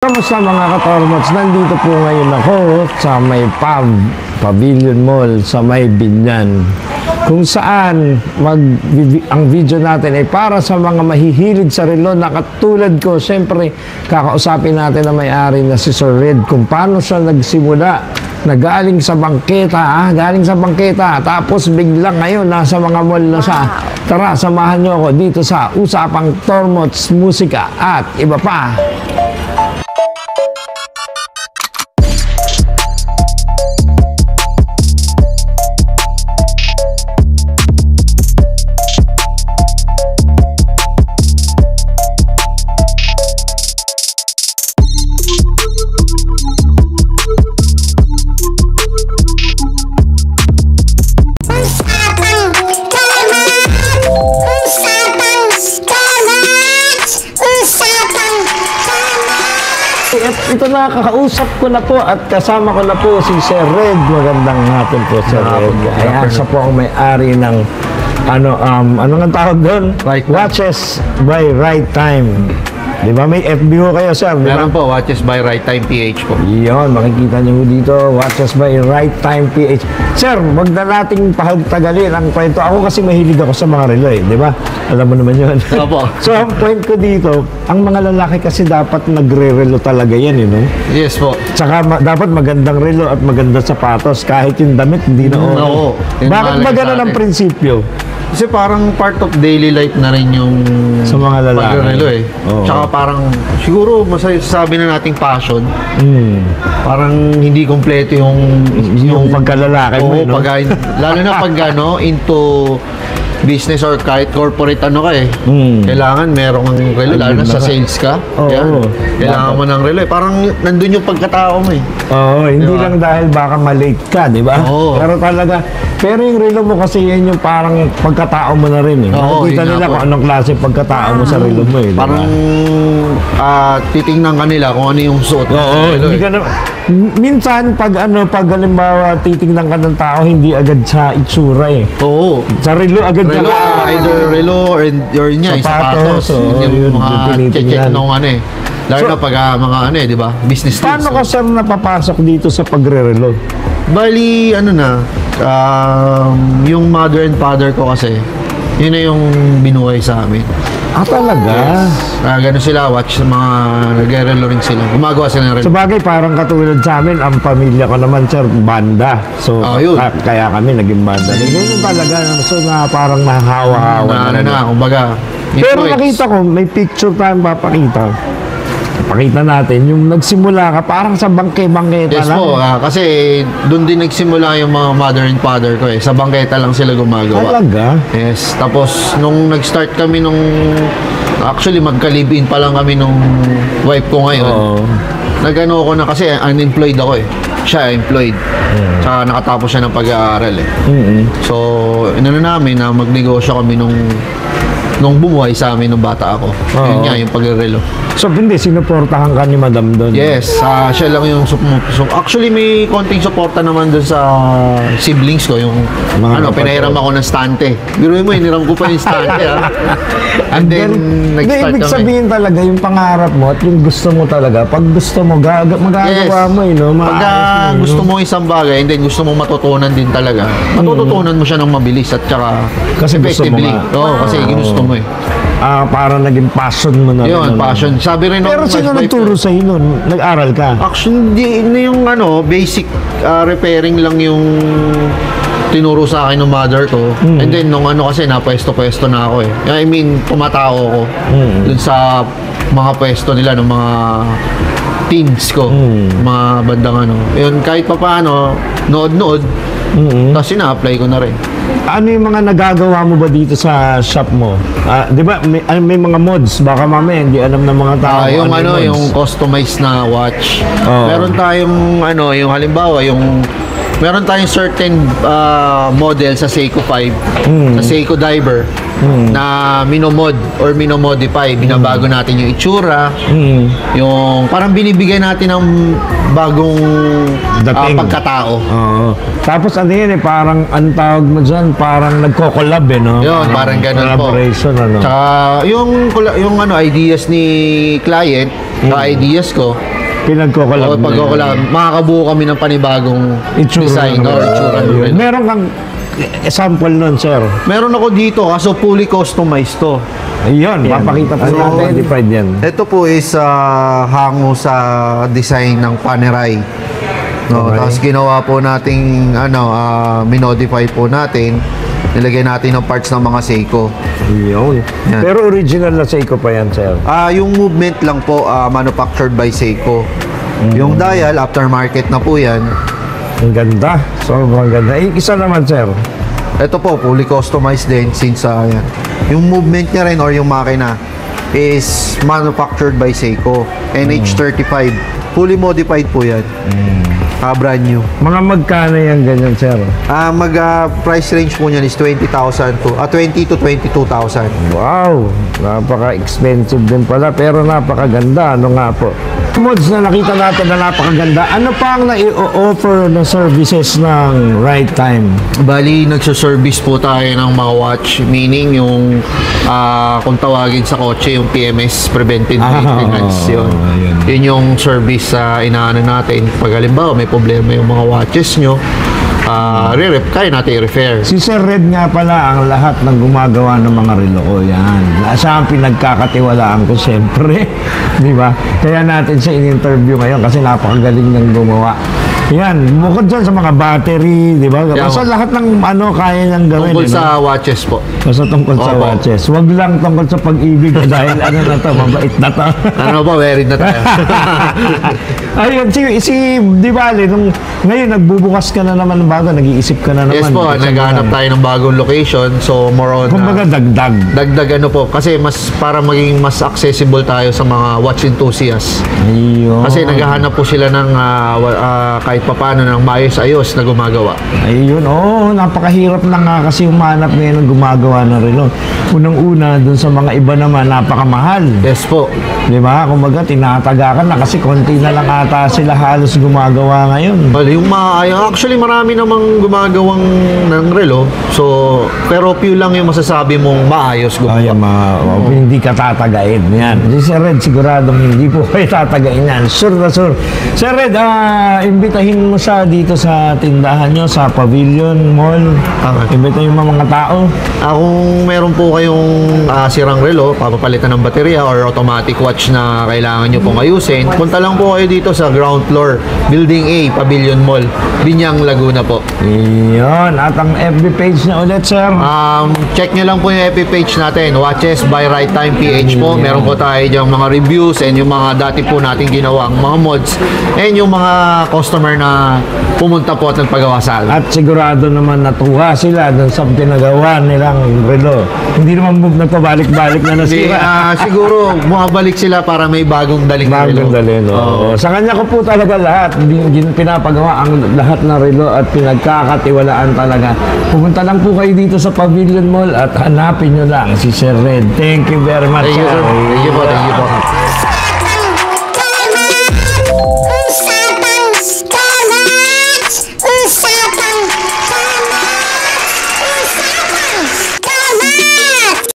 Kamusta mga katormots? Nandito po ngayon ako sa may Pavilion Mall sa may Binyan, kung saan ang video natin ay para sa mga mahihilig sa relo na katulad ko. Siyempre, kakausapin natin na may-ari na si Sir Red kung paano siya nagsimula na galing sa bangketa, tapos biglang ngayon nasa mga mall na siya. Tara, samahan niyo ako dito sa Usapang Tormots, Musika at Iba Pa. Ito na, kakausap ko na po at kasama ko na po si Sir Red. Magandang hapon po, Sir Red. Ayan, siya po ang may-ari ng ano nga tawag doon? Watches by Right Time. Di ba? May FB ho kayo, sir? Meron po, Watches by Right Time PH po. Iyon, makikita niyo dito, Watches by Right Time PH. Sir, wag na nating pahagtagalin ang kwento. Ako kasi mahilig ako sa mga relo eh, di ba? Alam mo naman yun. Opo. So, ang point ko dito, ang mga lalaki kasi dapat nagre-relo talaga yan, you know? Yes po. Tsaka dapat magandang relo at magandang sapatos. Kahit yung damit, hindi na Oo. Bakit ba ganun ang prinsipyo? Kasi parang part of daily life na rin yung sa mga lalaki. Pag-relo eh. Oo. Tsaka parang, siguro masasabi na nating passion. Parang hindi kompleto yung pagkalalaki mo, no? Lalo na pag into business or kahit corporate ka eh. Kailangan merong ang relo, lalo na sa sales ka. Yan. Kailangan mo ng relo eh. Parang nandun yung pagkatao mo eh. Oo, hindi lang dahil baka malate ka, di ba? Pero yung relo mo kasi yan yung parang pagkatao mo na rin eh. Nakikita nila kung anong klase pagkatao mo sa relo mo eh. Parang titingnan ka nila kung ano yung suot mo sa relo eh. Minsan pag halimbawa titingnan ka ng tao, hindi agad sa itsura eh. Oo. Sa relo agad relo, either relo or yung sapatos. Yung mga check nung eh. Lalo na pag mga di ba? Business tips. Paano ka sir napapasok dito sa pagre-relo? Bali, yung mother and father ko kasi, yun na yung binuhay sa amin. Talaga? Yes. Ganun sila, watch mga nagre-relo rin sila. Gumagawa sila ng relo. Sa bagay, parang katulad sa amin, ang pamilya ko naman, sir, banda. So, kaya kami naging banda. Ganun talaga. So, parang nahahawa-hawa. Kumbaga. Pero nakita ko, may picture tayong papakita. Pakita natin, yung nagsimula ka, parang sa bangketa lang. Yes po, kasi doon din nagsimula yung mga mother and father ko eh. Sa bangketa lang sila gumagawa. Talaga? Yes. Tapos, nung nag-start kami actually, magka-live-in pa lang kami nung wife ko ngayon. Nag-ano ako na kasi unemployed ako eh. Siya employed. Tsaka nakatapos siya ng pag-aaral eh. So, namin na magnegosyo kami nung bumuhay sa amin nung bata ako. Yun nga, yung pag-relo. So, hindi, sinuportahan ka ni Madam doon? Yes, siya lang yung actually, may konting suporta naman doon sa siblings ko. Yung, pinahiram ako ng stante. Biruin mo, hiniram ko pa yung stante, And then, nag-start ibig sabihin talaga, yung pangarap mo at yung gusto mo talaga, pag gusto mo, magagawa mo, no? Pagka gusto mo isang bagay, and then gusto mo matutunan din talaga, matututunan mo siya ng mabilis at saka effectively. Kasi ginusto mo eh. Parang naging passion mo na. Yun, passion. Sabi rin pero sino nagturo sa iyo nun? Nag-aral ka? Actually, hindi yung basic repairing lang yung tinuro sa akin ng mother ko. And then, nung kasi napwesto-pwesto na ako eh. I mean, pumatao ko dun sa mga pwesto nila ng mga teams ko. Mga bandang Yun, kahit pa paano, nood-nood, tapos ina-apply ko na rin. Ano yung mga nagagawa mo ba dito sa shop mo? Di ba, may mga mods. Baka mamaya, hindi alam ng mga tao. Yung customized na watch. Meron tayong, yung halimbawa, meron tayong certain model sa Seiko 5, sa Seiko Diver, na minomod or minomodify. Binabago natin yung itsura, yung parang binibigay natin ng bagong pagkatao. Tapos ano yun eh, parang ang tawag mo dyan, parang nagko-collab eh, no? Yun, parang ganun po. Collaboration, ano? Tsaka yung ideas ni client, ideas ko, Pinagkokolab. Makakabuo kami ng panibagong design or itsura ng relo. Meron kang sample nun, sir. Meron ako dito, kaso fully customized to. Ayun, papakita po natin. Modified yan. Ito po is hango sa design ng Panerai. No, Okay. tapos ginawa po nating minodify po natin. Nilagay natin ng parts ng mga Seiko. Ayun. Yan. Pero original na Seiko pa yan, sir. Yung movement lang po manufactured by Seiko. Yung dial aftermarket na po 'yan. Ang ganda. Sobrang ganda. Isa naman, sir. Ito po fully customized din since yan. Yung movement niya rin or yung makina is manufactured by Seiko. NH35. Fully modified po 'yan. Brand new. Mga magkano yan ganyan, sir? Price range po niyan is 20,000 to 20 to 22,000. Wow! Napaka-expensive din pala, pero napakaganda. Ano nga po? Mods na nakita natin na napakaganda. Ano pa ang na-offer na services ng Right Time? Bali, nagsuservice po tayo ng mga watch, meaning yung kung tawagin sa kotse, yung PMS, Preventive Maintenance. Yun. Yun yung service sa inaano natin. Pag halimbawa, may problema yung mga watches nyo, kaya natin i-repair. Si Sir Red nga pala ang lahat ng gumagawa ng mga relo ko. Yan. Siya ang pinagkakatiwalaan ko, siyempre. Di ba? Kaya natin siya in-interview ngayon kasi napakagaling ng gumawa. Yan, bukod dyan sa mga battery, di ba? Basta lahat ng kaya niyang gawin. Tungkol sa watches po. Basta tungkol sa Opo. watches. Huwag lang tungkol sa pag-ibig dahil na to, mabait na to. Ano ba, married na tayo. Ayun, di ba, ngayon nagbubukas ka na naman ng bago, nag-iisip ka na naman. Yes po, naghahanap tayo ng bagong location. So, more on... Kumbaga dagdag. Dagdag po. Kasi para maging mas accessible tayo sa mga watch enthusiasts. Ayun. Kasi naghahanap po sila ng kahit papaano ng maayos-ayos na gumagawa. Ayun, napakahirap na nga kasi umanap ngayon ng gumagawa ng relo. Unang-una, dun sa mga iba naman, napakamahal. Yes po. Di ba? Kumbaga, tinataga ka na kasi konti na lang ata sila halos gumagawa ngayon. Well, actually marami namang gumagawang ng relo. So, pero few lang yung masasabi mong maayos gumawa. Hindi ka tatagain. Yan. Si Sir Red, siguradong hindi po kayo tatagain yan. Sure na sure. Sir Red, imbitahin mo siya dito sa tindahan nyo, sa Pavilion Mall. Imbitahin mo mga tao. Kung meron po kayong sirang relo, papapalitan ng baterya or automatic watch na kailangan nyo pong ayusin, punta lang po kayo dito sa ground floor, Building A, Pavilion Mall, Binyang, Laguna po. Iyon. At ang FB page na ulit, sir. Check nyo lang po yung FB page natin, Watches by Right Time PH po. Meron po tayo diyang mga reviews and yung mga dati po natin ginawang mga mods and yung mga customer na pumunta po at nagpagawa sa akin. At sigurado naman natuwa sila dun sa pinagawa nilang relo. Hindi naman nagpabalik-balik na nasira. Siguro bumabalik sila para may bagong daling relo. Bagong dalhin, oo. Sa kanya ko po talaga lahat, pinapagawa ang lahat ng relo at pinagkakatiwalaan talaga. Pumunta lang po kayo dito sa Pavilion Mall at hanapin nyo lang si Sir Red. Thank you very much. Thank you, sir. Thank you po.